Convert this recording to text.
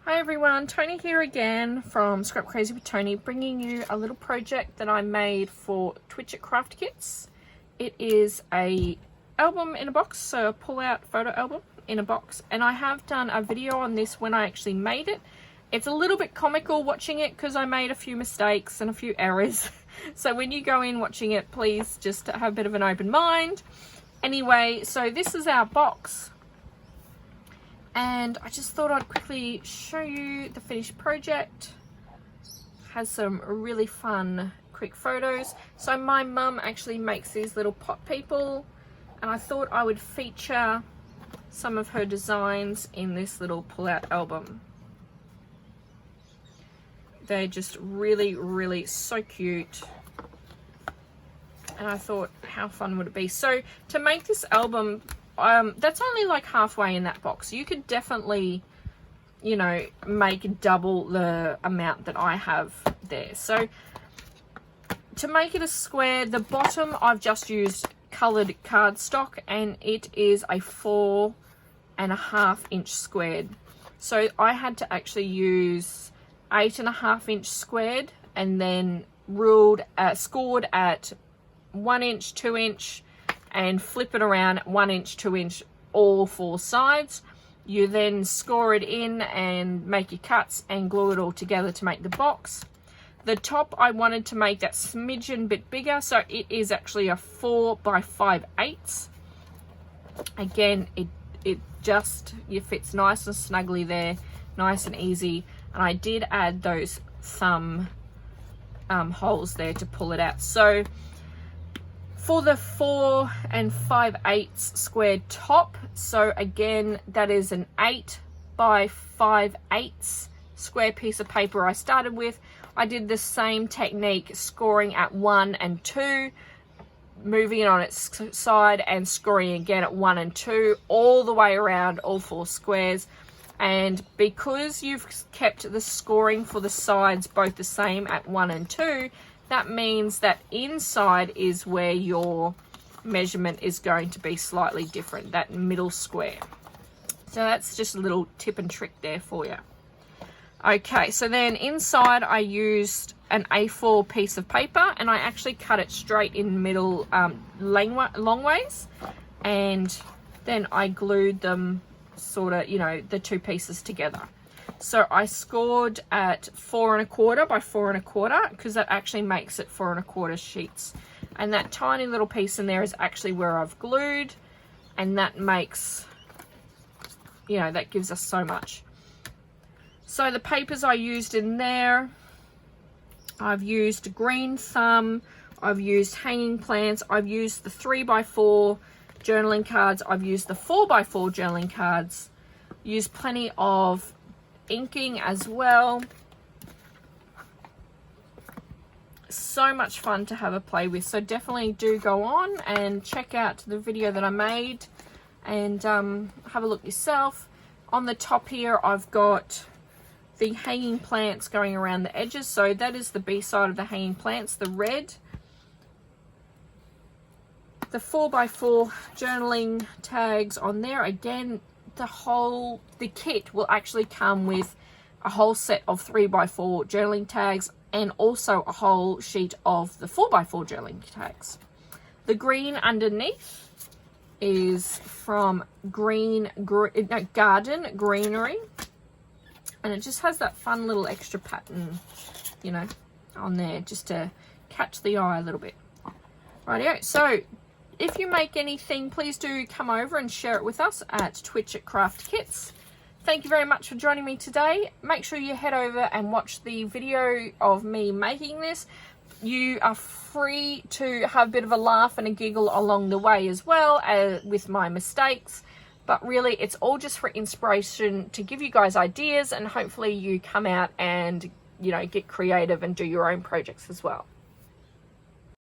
Hi everyone, Toni here again from Scrap Crazy with Toni, bringing you a little project that I made for Twitchit Craft Kits. It is a album in a box, so a pull-out photo album in a box, and I have done a video on this when I actually made it. It's a little bit comical watching it because I made a few mistakes and a few errors. So when you go in watching it, please just have a bit of an open mind. Anyway, so this is our box. And I just thought I'd quickly show you the finished project. Has some really fun quick photos. So my mum actually makes these little pot people, and I thought I would feature some of her designs in this little pull-out album. They're just really so cute, and I thought, how fun would it be? So to make this album, that's only like halfway in that box. You could definitely, you know, make double the amount that I have there. So to make it a square, the bottom I've just used colored cardstock, and it is a 4.5 inch squared. So I had to actually use 8.5 inch squared, and then scored at 1 inch, 2 inch, and flip it around 1 inch, 2 inch, all four sides. You then score it in and make your cuts and glue it all together to make the box. The top I wanted to make that smidgen bit bigger, so it is actually a 4 by 5/8. Again, it fits nice and snugly there, nice and easy. And I did add those thumb holes there to pull it out. So for the 4 5/8 squared top, so again, that is an 8 by 5/8 square piece of paper I started with. I did the same technique, scoring at 1 and 2, moving it on its side and scoring again at 1 and 2, all the way around all four squares. And because you've kept the scoring for the sides both the same at 1 and 2, that means that inside is where your measurement is going to be slightly different, that middle square. So that's just a little tip and trick there for you. Okay, so then inside I used an A4 piece of paper, and I actually cut it straight in middle long ways, and then I glued them sort of, you know, the two pieces together. So I scored at 4 1/4 by 4 1/4 because that actually makes it 4 1/4 sheets. And that tiny little piece in there is actually where I've glued, and that makes, you know, that gives us so much. So the papers I used in there, I've used green thumb, I've used hanging plants, I've used the 3 by 4 journaling cards, I've used the 4 by 4 journaling cards, used plenty of inking as well. So much fun to have a play with, so definitely do go on and check out the video that I made and have a look yourself. On the top here I've got the hanging plants going around the edges, so that is the B side of the hanging plants, the red. The 4 by 4 journaling tags on there. Again, the kit will actually come with a whole set of 3 by 4 journaling tags and also a whole sheet of the 4 by 4 journaling tags. The green underneath is from Garden Greenery, and it just has that fun little extra pattern, you know, on there just to catch the eye a little bit. Rightio, so if you make anything, please do come over and share it with us at Twitchit Craft Kits. Thank you very much for joining me today. Make sure you head over and watch the video of me making this. You are free to have a bit of a laugh and a giggle along the way as well with my mistakes. But really, it's all just for inspiration to give you guys ideas, and hopefully you come out and, you know, get creative and do your own projects as well.